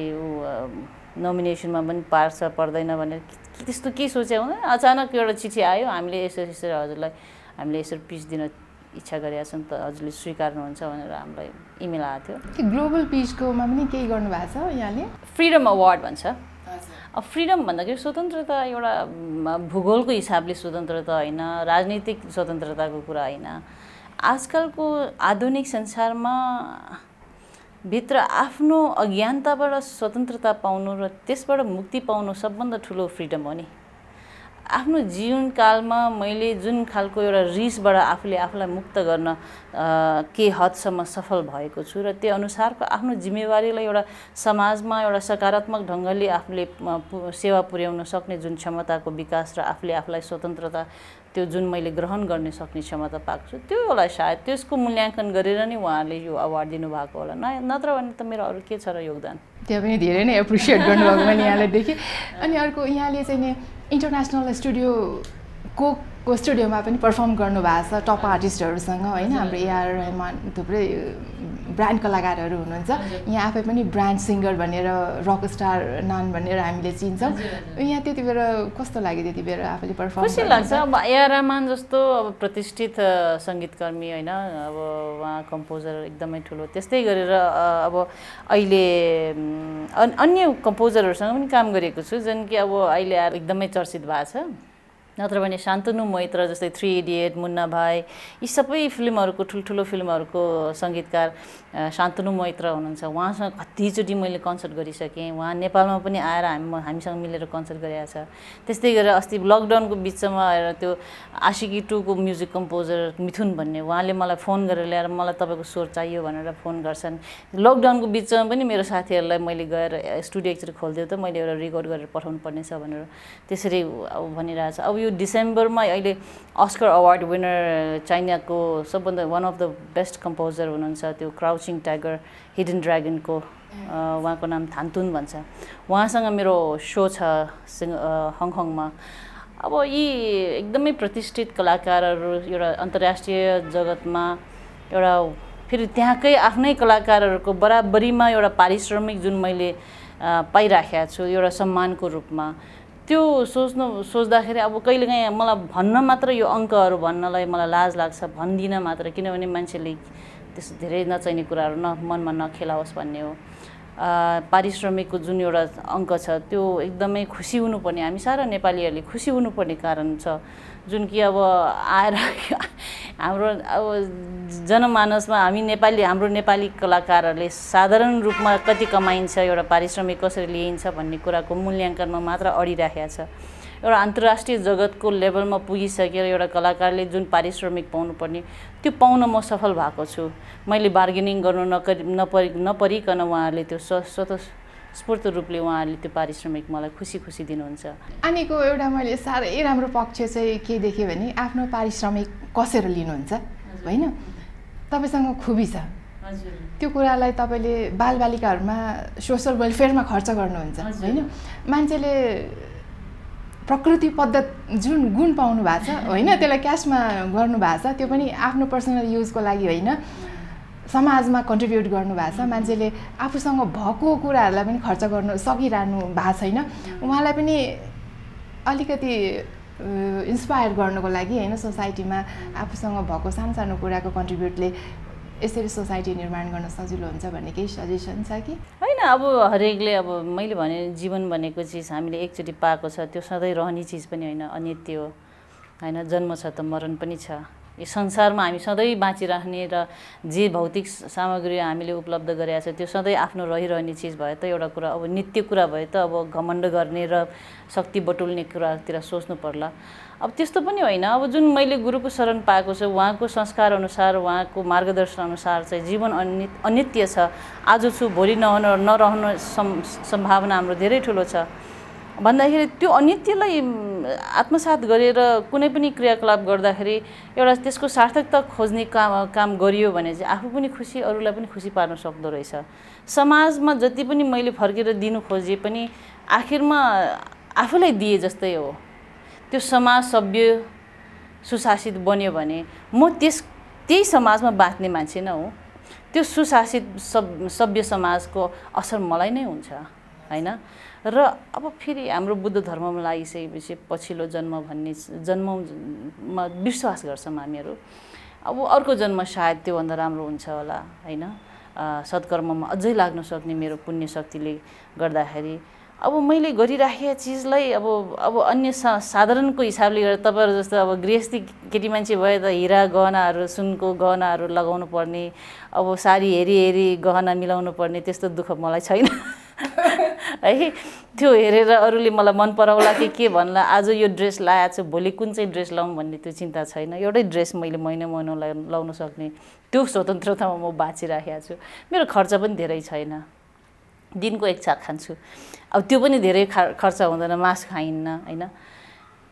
नोमिनेसनमा पनि पार्छ पर्दैन भनेर त्यस्तो के सोचे हुँदैन। अचानक एउटा चिठी आयो, हामीले यसरी हजुरलाई हामीले यसरी पिस दिन इच्छा गरेका छौँ, त हजुरले स्वीकार्नुहुन्छ भनेर हामीलाई इमेल आएको थियो। ग्लोबल पिसकोमा पनि केही गर्नुभएको छ यहाँले? फ्रिडम अवार्ड भन्छ। अब फ्रिडम भन्दाखेरि स्वतन्त्रता एउटा भूगोलको हिसाबले स्वतन्त्रता होइन, राजनीतिक स्वतन्त्रताको कुरा होइन। आजकलको आधुनिक संसारमा भित्र आफ्नो अज्ञानताबाट स्वतन्त्रता पाउनु र त्यसबाट मुक्ति पाउनु सबभन्दा ठुलो फ्रिडम हो नि। आफ्नो जीवनकालमा मैले जुन खालको एउटा रिसबाट आफूलाई मुक्त गर्न के हदसम्म सफल भएको छु र त्यो अनुसारको आफ्नो जिम्मेवारीलाई एउटा समाजमा एउटा सकारात्मक ढङ्गले आफूले सेवा पुर्याउन सक्ने जुन क्षमताको विकास र आफूलाई स्वतन्त्रता त्यो जुन मैले ग्रहण गर्ने सक्ने क्षमता पाएको छु, त्यो होला सायद त्यसको मूल्याङ्कन गरेर नै उहाँले यो अवार्ड दिनुभएको होला। नत्र भने त मेरो अरू के छ र योगदान। त्यो पनि धेरै नै एप्रिसिएट गर्नुभएको मैले यहाँलाई देखेँ। अनि अर्को यहाँले चाहिँ नि इन्टरनेसनल स्टुडियोको स्टुडियोमा पनि पर्फर्म गर्नुभएको छ टप आर्टिस्टहरूसँग होइन। हाम्रो एआर रहमान थुप्रै ब्रान्ड कलाकारहरू हुनुहुन्छ। यहाँ आफै पनि ब्रान्ड सिङ्गर भनेर रक स्टार नान भनेर हामीले चिन्छौँ। यहाँ त्यति बेर कस्तो लाग्यो? त्यति बेर आफूले पर्फर्म खुसी लाग्छ। अब एआर रहमान जस्तो अब प्रतिष्ठित सङ्गीतकर्मी होइन, अब उहाँ कम्पोजर एकदमै ठुलो। त्यस्तै गरेर अब अहिले अन्य कम्पोजरहरूसँग पनि काम गरेको छु जुन कि अब अहिले एकदमै चर्चित भएको छ। नत्र भने शान्तनु मैत्र जस्तै 3 इडियट, मुन्ना भाइ, यी सबै फिल्महरूको ठुल्ठुलो फिल्महरूको सङ्गीतकार शान्तनु मैत्र हुनुहुन्छ। उहाँसँग कतिचोटि मैले कन्सर्ट गरिसकेँ। उहाँ नेपालमा पनि आएर हामीसँग मिलेर कन्सर्ट गरेका छ। त्यस्तै गरेर अस्ति लकडाउनको बिचमा आएर त्यो आशिकी 2 को म्युजिक कम्पोजर मिथुन भन्ने उहाँले मलाई फोन गरेर ल्याएर मलाई तपाईँको स्वर चाहियो भनेर फोन गर्छन्। लकडाउनको बिचमा पनि मेरो साथीहरूलाई मैले गएर स्टुडियो एकचोटि खोलिदियो त मैले एउटा रेकर्ड गरेर पठाउनु पर्नेछ भनेर त्यसरी अब भनिरहेछ। अब यो डिसेम्बरमा अहिले अस्कर अवार्ड विनर चाइनाको सबभन्दा one of the best composer हुनुहुन्छ त्यो क्राउचिङ टाइगर हिडन ड्र्यागनको उहाँको नाम थान्तुन भन्छ। उहाँसँग मेरो सो छ हङकङमा। अब यी एकदमै प्रतिष्ठित कलाकारहरू एउटा अन्तर्राष्ट्रिय जगतमा एउटा फेरि त्यहाँकै आफ्नै कलाकारहरूको बराबरीमा एउटा पारिश्रमिक जुन मैले पाइराखेको छु एउटा सम्मानको रूपमा, त्यो सोच्दाखेरि अब कहिलेकाहीँ मलाई भन्न मात्र यो अङ्कहरू भन्नलाई मलाई लाज लाग्छ, भन्दिनँ मात्र, किनभने मान्छेले त्यस्तो धेरै नचाहिने कुराहरू मनमा नखेलाओस् भन्ने हो। पारिश्रमिकको जुन एउटा अङ्क छ त्यो एकदमै खुसी हुनुपर्ने, हामी सारा नेपालीहरूले खुसी हुनुपर्ने कारण छ, जुन कि अब आएर हाम्रो अब जनमानसमा हाम्रो नेपाली कलाकारहरूले साधारण रूपमा कति कमाइन्छ, एउटा पारिश्रमिक कसरी लिइन्छ भन्ने कुराको मूल्याङ्कनमा मात्र अडिराखेको छ। एउटा अन्तर्राष्ट्रिय जगतको लेभलमा पुगिसकेर एउटा कलाकारले जुन पारिश्रमिक पाउनुपर्ने त्यो पाउन म सफल भएको छु। मैले बार्गेनिङ गर्नु नपरिकन उहाँहरूले त्यो स्वतस्फूर्त रूपले उहाँहरूले त्यो पारिश्रमिक मलाई खुसी दिनुहुन्छ। आनीको एउटा मैले साह्रै राम्रो पक्ष चाहिँ के देखेँ भने आफ्नो पारिश्रमिक कसरी लिनुहुन्छ होइन, तपाईँसँग खुबी छ। त्यो कुरालाई तपाईँले बालबालिकाहरूमा सोसल वेलफेयरमा खर्च गर्नुहुन्छ होइन। मान्छेले प्रकृति पद्धत जुन गुण पाउनु भएको छ होइन त्यसलाई क्यासमा गर्नुभएको छ, त्यो पनि आफ्नो पर्सनल युजको लागि होइन, समाजमा कन्ट्रिब्युट गर्नुभएको छ। मान्छेले आफूसँग भएको कुराहरूलाई पनि खर्च गर्नु सकिरहनु भएको छैन। उहाँलाई पनि अलिकति इन्सपायर गर्नुको लागि होइन सोसाइटीमा आफूसँग भएको सानो कुराको कन्ट्रिब्युटले यसरी सोसाइटी निर्माण गर्न सजिलो हुन्छ भन्ने केही सजेसन छ कि होइन? अब हरेकले अब मैले भने जीवन भनेको चिज हामीले एकचोटि पाएको छ, त्यो सधैँ रहने चिज पनि होइन, अनित्य हो होइन। जन्म छ त मरण पनि छ। यो संसारमा हामी सधैँ बाँचिराख्ने र जे भौतिक सामग्री हामीले उपलब्ध गरेका छ त्यो सधैँ आफ्नो रहिरहने चिज भए त एउटा कुरा, अब नित्य कुरा भए त अब घमण्ड गर्ने र शक्ति बटुल्ने कुरातिर सोच्नु पर्ला। अब त्यस्तो पनि होइन। अब जुन मैले गुरुको शरण पाएको छु उहाँको संस्कार अनुसार उहाँको मार्गदर्शन अनुसार चाहिँ जीवन अनित्य छ। आज छु भोलि नरहनु सम्भावना हाम्रो धेरै ठुलो छ भन्दाखेरि त्यो अनित्यलाई आत्मसात गरेर कुनै पनि क्रियाकलाप गर्दाखेरि एउटा त्यसको सार्थकता खोज्ने काम गरियो भने चाहिँ आफू पनि खुसी, अरूलाई पनि खुसी पार्न सक्दो रहेछ। समाजमा जति पनि मैले फर्केर दिनु खोजे पनि आखिरमा आफूलाई दिए जस्तै हो। त्यो समाज सभ्य सुशासित बन्यो भने म त्यही समाजमा बाँच्ने मान्छे न हो। त्यो सुशासित सभ्य समाजको असर मलाई नै हुन्छ होइन। र अब फेरि हाम्रो बुद्ध धर्ममा लागिसकेपछि पछिल्लो जन्म भन्ने जन्ममा विश्वास गर्छौँ हामीहरू। अब अर्को जन्म सायद त्योभन्दा राम्रो हुन्छ होला होइन। सत्कर्ममा अझै लाग्न सक्ने मेरो पुण्य शक्तिले गर्दाखेरि अब मैले गरिराखेका चिजलाई अब अन्य साधारणको हिसाबले गरेर तपाईँहरू जस्तो अब गृहस्थी केटी मान्छे भए त हिरा गहनाहरू सुनको गहनाहरू लगाउनु पर्ने, अब साडी हेरी गहना मिलाउनु पर्ने त्यस्तो दुःख मलाई छैन है। त्यो हेरेर अरूले मलाई मन पराउला कि के भन्ला, आज यो ड्रेस लगाएको छु भोलि कुन चाहिँ ड्रेस लाउँ भन्ने त्यो चिन्ता छैन। एउटै ड्रेस मैले महिना लाउन सक्ने त्यो स्वतन्त्रतामा म बाँचिराखेको छु। मेरो खर्च पनि धेरै छैन, दिनको एक छाक खान्छु। अब त्यो पनि धेरै खर्च हुँदैन, मासु खाइन्न होइन।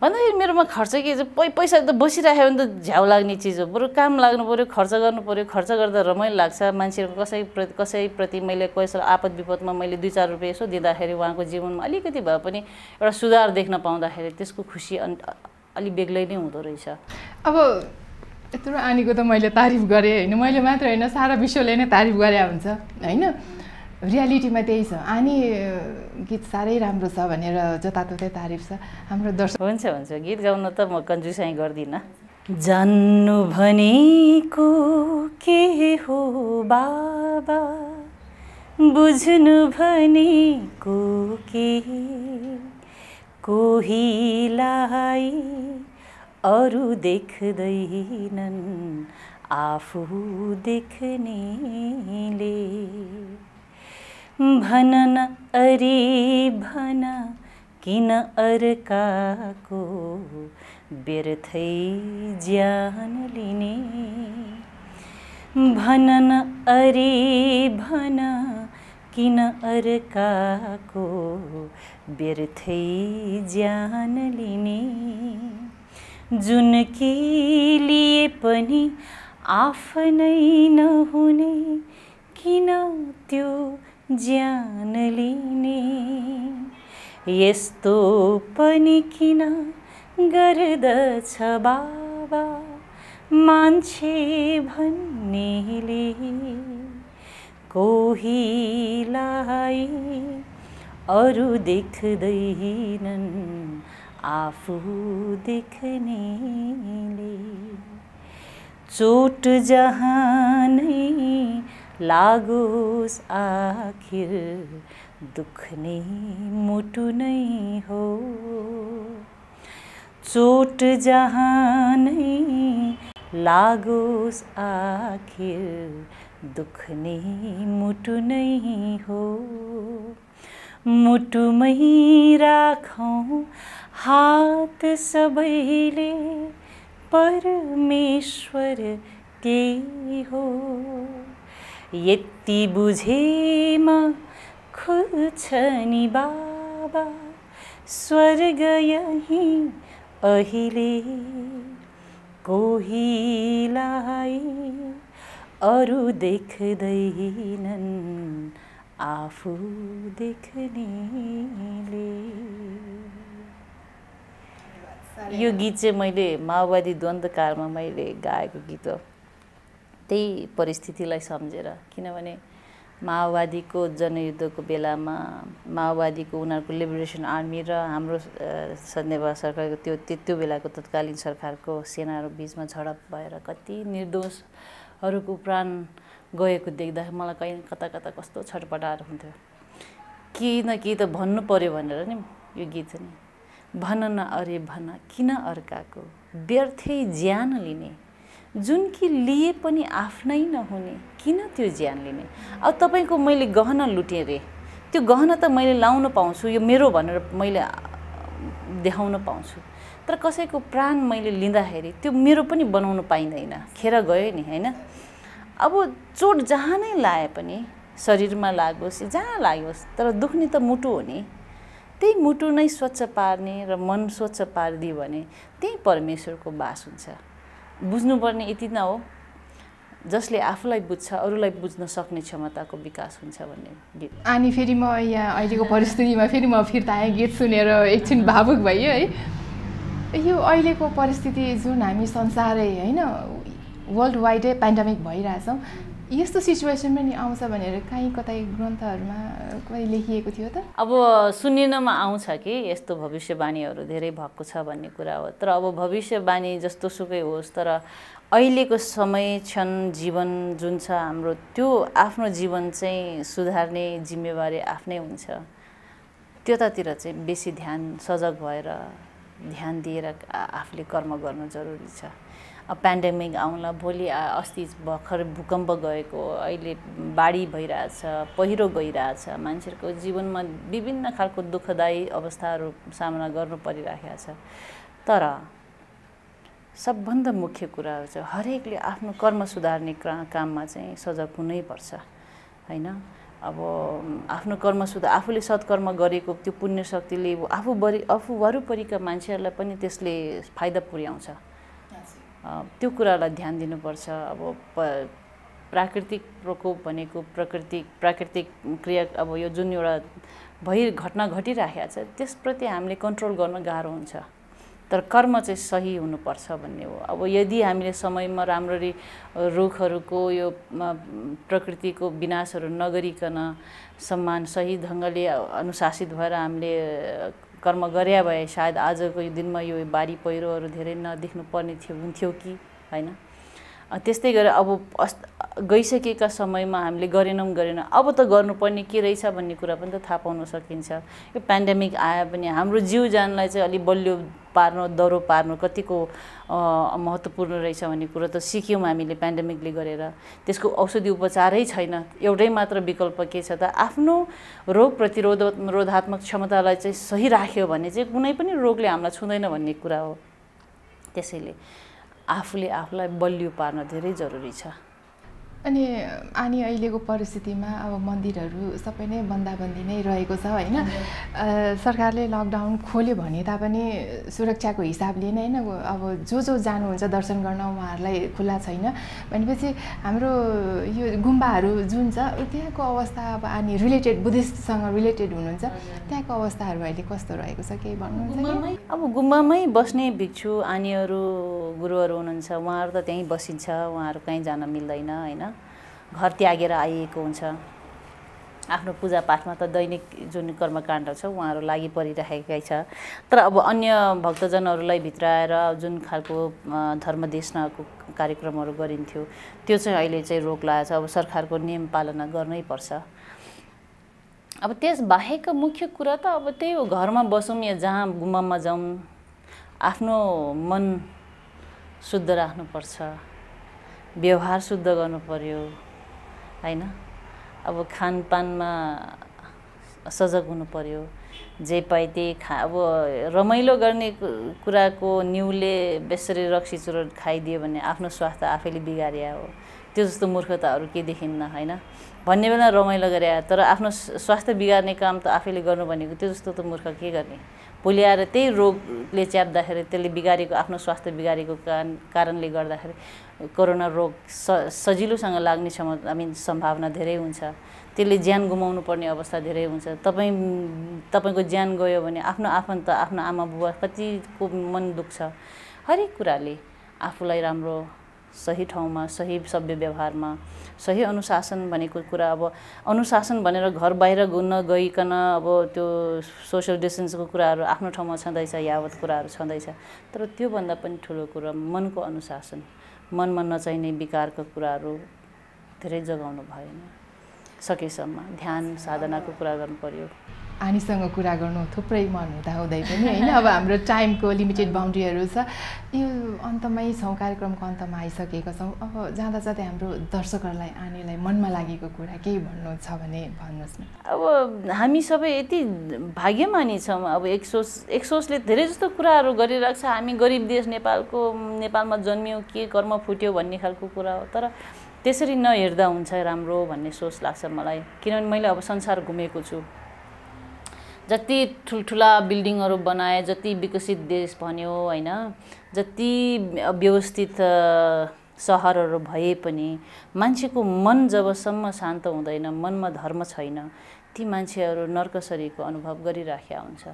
भन्दाखेरि मेरोमा खर्च के छ, पैसा त बसिराख्यो भने त झ्याउ लाग्ने चिज हो। बरु काम लाग्नु पऱ्यो, खर्च गर्नु पऱ्यो। खर्च गर्दा रमाइलो लाग्छ। मान्छेको कसैप्रति मैले कसै आपद विपदमा मैले 2-4 रुपियाँ यसो दिँदाखेरि उहाँको जीवनमा अलिकति भए पनि एउटा सुधार देख्न पाउँदाखेरि त्यसको खुसी अलि बेग्लै नै हुँदो रहेछ। अब यत्रो आनीको त मैले तारिफ गरेँ होइन, मैले मात्र होइन सारा विश्वले नै तारिफ गरे हुन्छ होइन। रियालिटीमा त्यही छ। आनी गीत साह्रै राम्रो छ भनेर जताततै तारिफ छ हाम्रो दर्शक। हुन्छ गीत गाउन त म कन्जुसाइ गर्दिनँ। जान्नु भनेको के हो बाबा, बुझ्नु भनेको के, कोहीलाई अरू देख्दैनन् आफू देख्नेले भन न अरे भन किन अर्काको व्यर्थै ज्यान लिने भन न अरे भन किन अर्काको व्यर्थै ज्यान लिने जुन के लिए पनि आफ्नै नहुने किन त्यो ज्यान लिने यस्तो पनि किन गर्दछ बाबा मान्छे भन्नेले कोहीलाई अरू देख्दैनन् आफू देख्नेले चोट जहाँ नै लागोस् आखिर दुख्ने मुटु नै हो चोट जहाँ नै लागोस् आखिर दुख्ने मुटु नै हो मुटुमै राखौँ हात सबैले परमेश्वर त्यही हो यति बुझेमा खुल्छ नि बाबा स्वर्ग यही अहिले कोहीलाई अरू देख्दैनन् आफू देख्नेले यो गीत चाहिँ मैले माओवादी द्वन्द्वकालमा मैले गाएको गीत हो त्यही परिस्थितिलाई सम्झेर किनभने माओवादीको जनयुद्धको बेलामा माओवादीको उनीहरूको लिबरेसन आर्मी र हाम्रो सन्देवा सरकारको त्यो बेलाको तत्कालीन सरकारको सेनाहरू बीचमा झडप भएर कति निर्दोषहरूको प्राण गएको देख्दा मलाई कहीँ कता कता कस्तो छटपटाएर हुन्थ्यो केही न केही त भन्नु पर्यो भनेर नि यो गीत नि भन न अरे भन किन अर्काको व्यर्थै ज्यान लिने जुन कि लिए पनि आफ्नै नहुने किन त्यो ज्यान लिने अब तपाईँको मैले गहना लुटेँ रे त्यो गहना त मैले लाउन पाउँछु यो मेरो भनेर मैले देखाउन पाउँछु तर कसैको प्राण मैले लिँदाखेरि त्यो मेरो पनि बनाउन पाइँदैन खेर गयो नि हैन अब चोट जहाँ नै लाए पनि शरीरमा लागोस् जहाँ लागोस् तर दुख्ने त मुटु हो नि त्यही मुटु नै स्वच्छ पार्ने र मन स्वच्छ पारिदियो भने त्यही परमेश्वरको बास हुन्छ बुझ्नुपर्ने यति न हो जसले आफूलाई बुझ्छ अरूलाई बुझ्न सक्ने क्षमताको विकास हुन्छ भन्ने गीत अनि फेरि म यहाँ अहिलेको परिस्थितिमा फेरि म फिर्ता आएँ गीत सुनेर एकछिन भावुक भएँ है यो अहिलेको परिस्थिति जुन हामी संसारै हैन वर्ल्ड वाइडै पेन्डेमिक भइरहेछौँ यस्तो सिचुएसन पनि आउँछ भनेर कहीँ कतै ग्रन्थहरूमा कहीँ लेखिएको थियो त अब सुनिनमा आउँछ कि यस्तो भविष्यवाणीहरू धेरै भएको छ भन्ने कुरा हो तर अब भविष्यवाणी जस्तो सुकै होस् तर अहिलेको समय क्षण जीवन जुन छ हाम्रो त्यो आफ्नो जीवन चाहिँ सुधार्ने जिम्मेवारी आफ्नै हुन्छ त्यतातिर चाहिँ बेसी ध्यान सजग भएर ध्यान दिएर आफूले कर्म गर्नु जरुरी छ पेन्डेमिक आउँला भोलि अस्ति भर्खर भूकम्प गएको अहिले बाढी भइरहेछ पहिरो गइरहेछ मान्छेहरूको जीवनमा विभिन्न खालको दुःखदायी अवस्थाहरू सामना गर्नु परिरहेको छ तर सबभन्दा मुख्य कुराहरू चाहिँ हरेकले आफ्नो कर्म सुधार्ने काममा चाहिँ सजग हुनैपर्छ हैन अब आफ्नो कर्म आफूले सत्कर्म गरेको त्यो पुण्य शक्तिले आफू वरिपरिका मान्छेहरूलाई पनि त्यसले फाइदा पुर्याउँछ त्यो कुरालाई ध्यान दिनुपर्छ अब प्राकृतिक प्रकोप भनेको प्राकृतिक क्रिया अब यो जुन एउटा घटना घटिराखेको छ त्यसप्रति हामीले कन्ट्रोल गर्न गाह्रो हुन्छ तर कर्म चाहिँ सही हुनुपर्छ भन्ने हो अब यदि हामीले समयमा राम्ररी रुखहरूको यो प्रकृतिको विनाशहरू नगरिकन सम्मान सही ढङ्गले अनुशासित भएर हामीले कर्म गरे भए सायद आजको दिनमा यो बाढी पहिरोहरू धेरै नदेख्नु पर्ने हुन्थ्यो कि हैन त्यस्तै गरेर अब गइसकेका समयमा हामीले गरेनौँ अब त गर्नुपर्ने के रहेछ भन्ने कुरा पनि त थाहा पाउन सकिन्छ। यो पेन्डेमिक आए पनि हाम्रो जीव जानलाई चाहिँ अलि बलियो पार्नु दह्रो पार्नु कतिको महत्त्वपूर्ण रहेछ भन्ने कुरा त सिक्यौँ हामीले पेन्डेमिकले गरेर। त्यसको औषधि उपचारै छैन, एउटै मात्र विकल्प के छ त आफ्नो रोग प्रतिरोधात्मक क्षमतालाई चाहिँ सही राख्यो भने चाहिँ कुनै पनि रोगले हामीलाई छुँदैन भन्ने कुरा हो। त्यसैले आफूले आफूलाई बलियो पार्न धेरै जरुरी छ। अनि अहिलेको परिस्थितिमा अब मन्दिरहरू सबै नै बन्दाबन्दी नै रहेको छ होइन। सरकारले लकडाउन खोल्यो भने तापनि सुरक्षाको हिसाबले नै होइन अब जो जानुहुन्छ दर्शन गर्न उहाँहरूलाई खुल्ला छैन भनेपछि हाम्रो यो गुम्बाहरू जुन छ त्यहाँको अवस्था अब अनि रिलेटेड बुद्धिस्टसँग रिलेटेड हुनुहुन्छ त्यहाँको अवस्थाहरू अहिले कस्तो रहेको छ केही भन्नुहुन्छ? अब गुम्बामै बस्ने भिक्षु आनीहरू गुरुहरू हुनुहुन्छ, उहाँहरू त त्यहीँ बसिन्छ, उहाँहरू कहीँ जान मिल्दैन होइन। घर त्यागेर आइएको हुन्छ। आफ्नो पूजापाठमा त दैनिक जुन कर्मकाण्ड छ उहाँहरू लागि परिरहेकै छ। तर अब अन्य भक्तजनहरूलाई भित्राएर जुन खालको धर्मदेशनाको कार्यक्रमहरू गरिन्थ्यो त्यो चाहिँ अहिले चाहिँ रोक लागेको छ। अब सरकारको नियम पालना गर्नै पर्छ। अब त्यस बाहेक मुख्य कुरा त अब त्यही हो, घरमा बसौँ या जहाँ गुम्बामा जाउँ आफ्नो मन शुद्ध राख्नुपर्छ, व्यवहार शुद्ध गर्नु पर्यो हैन। अब खानपानमा सजग हुनु पर्यो, जे पाए त्यही अब रमाइलो गर्ने कुराको न्युले बेसरी रक्सी चुरोट खाइदियो भने आफ्नो स्वास्थ्य आफैले बिगारिया हो। त्यो जस्तो मूर्खता अरू के देखिन्न हैन। भन्ने बेला रमाइलो गरे तर आफ्नो स्वास्थ्य बिगार्ने काम त आफैले गर्नु भनेको त्यो जस्तो त मूर्ख के गर्ने। भोलि आएर त्यही रोगले च्याप्दाखेरि त्यसले बिगारेको आफ्नो स्वास्थ्य बिगारेको कारणले गर्दाखेरि कोरोना रोग सजिलोसँग लाग्ने सम्भावना धेरै हुन्छ। त्यसले ज्यान गुमाउनु पर्ने अवस्था धेरै हुन्छ। तपाईको ज्यान गयो भने आफ्नो आफन्त आफ्नो आमा बुबा कतिको मन दुख्छ। हरेक कुराले आफूलाई राम्रो सही ठाउँमा सही सभ्य व्यवहारमा सही अनुशासन भनेको कुरा अब अनुशासन भनेर घर बाहिर नगइकन अब त्यो सोशल डिस्टेन्सको कुराहरू आफ्नो ठाउँमा छँदैछ, यावत कुराहरू छँदैछ। तर त्योभन्दा पनि ठुलो कुरा मनको अनुशासन, मनमा नचाहिने विकारका कुराहरू धेरै जगाउनु भएन। सकेसम्म ध्यान साधनाको कुरा गर्नु पर्यो। आनीसँग कुरा गर्नु थुप्रै मन हुँदै पनि होइन। अब हाम्रो टाइमको लिमिटेड बााउन्ड्रीहरू छ, यो अन्तमै छौँ, कार्यक्रमको अन्तमा आइसकेका छौँ। अब जाँदा जाँदै हाम्रो दर्शकहरूलाई आनीलाई मनमा लागेको कुरा केही भन्नु छ भने भन्नुहोस् न। अब हामी सबै यति भाग्यमानी छौँ। अब एक सोचले धेरै जस्तो कुराहरू गरिरहेको छ। हामी गरिब देश नेपालमा जन्मियौँ, के कर्म फुट्यो भन्ने खालको कुरा हो। तर त्यसरी नहेर्दा हुन्छ राम्रो भन्ने सोच लाग्छ मलाई। किनभने मैले अब संसार घुमेको छु। जति ठुल्ठुला बिल्डिङहरू बनाए, जति विकसित देश भन्यो होइन, जति व्यवस्थित सहरहरू भए पनि मान्छेको मन जबसम्म शान्त हुँदैन, मनमा धर्म छैन, ती मान्छेहरू नर्कसरीको अनुभव गरिराखेका हुन्छ।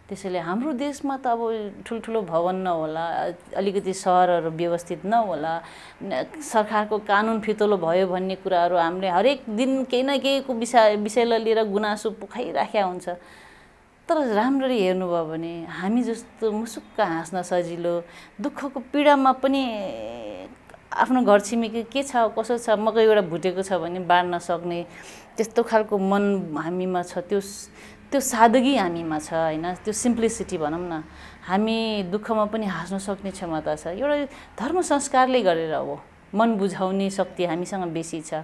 त्यसैले हाम्रो देशमा त अब ठुल्ठुलो भवन नहोला, अलिकति सहरहरू व्यवस्थित नहोला, सरकारको कानुन फितलो भयो भन्ने कुराहरू हामीले हरेक दिन केही न केहीको विषयलाई लिएर गुनासो पोखाइराखेका हुन्छ। तर राम्ररी हेर्नुभयो भने हामी जस्तो मुसुक्क हाँस्न सजिलो, दुःखको पीडामा पनि आफ्नो घर छिमेकी के छ कसो छ मकै एउटा भुटेको छ भने बाँड्न सक्ने त्यस्तो खालको मन हामीमा छ। त्यो सादगी हामीमा छ होइन, त्यो सिम्प्लिसिटी भनौँ न। हामी दुःखमा पनि हाँस्न सक्ने क्षमता छ। एउटा धर्म संस्कारले गरेर हो, मन बुझाउने शक्ति हामीसँग बेसी छ।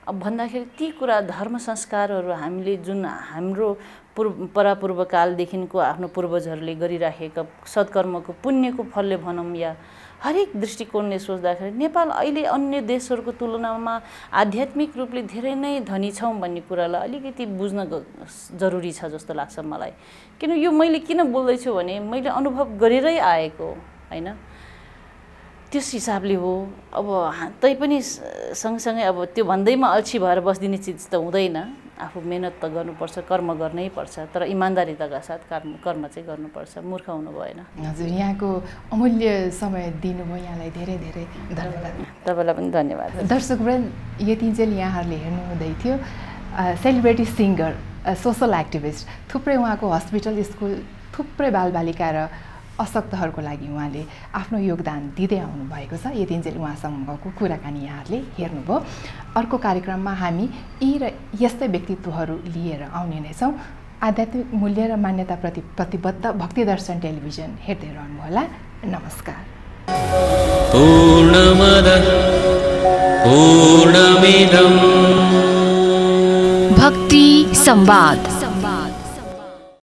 अब भन्दाखेरि ती कुरा धर्म संस्कारहरू हामीले जुन हाम्रो परापूर्वकालदेखिको आफ्नो पूर्वजहरूले गरिराखेका सत्कर्मको पुण्यको फलले भनौँ या हरेक दृष्टिकोणले सोच्दाखेरि नेपाल अहिले अन्य देशहरूको तुलनामा आध्यात्मिक रूपले धेरै नै धनी छौँ भन्ने कुरालाई अलिकति बुझ्न जरुरी छ जस्तो लाग्छ मलाई। किन यो मैले किन बोल्दैछु भने मैले अनुभव गरेरै आएको होइन, त्यस हिसाबले हो। अब तैपनि सँगसँगै अब त्यो भन्दैमा अल्छी भएर बस्दिने चिज त हुँदैन। आफू मेहनत त गर्नुपर्छ, कर्म गर्नै पर्छ, तर इमान्दारिताका साथ कर्म चाहिँ गर्नुपर्छ, मूर्ख हुनु भएन। हजुर, यहाँको अमूल्य समय दिनुभयो, यहाँलाई धेरै धेरै धन्यवाद। तपाईँलाई पनि धन्यवाद। दर्शकवृन्द, यतिन्जेल यहाँहरूले हेर्नुहुँदै थियो सेलिब्रिटी सिङ्गर, सोसल एक्टिभिस्ट, थुप्रै उहाँको हस्पिटल, स्कुल, थुप्रै बालबालिका र अशक्तहरूको लागि उहाँले आफ्नो योगदान दिँदै आउनुभएको छ। यतिन्जेल उहाँसँगको कुराकानी यहाँहरूले हेर्नुभयो। अर्को कार्यक्रममा हामी यी र यस्तै व्यक्तित्वहरू लिएर आउने नै छौँ। आध्यात्मिक मूल्य र मान्यताप्रति प्रतिबद्ध भक्तिदर्शन टेलिभिजन हेर्दै रहनुहोला। नमस्कार। पूर्णमदः पूर्णमिदं भक्ति संवाद।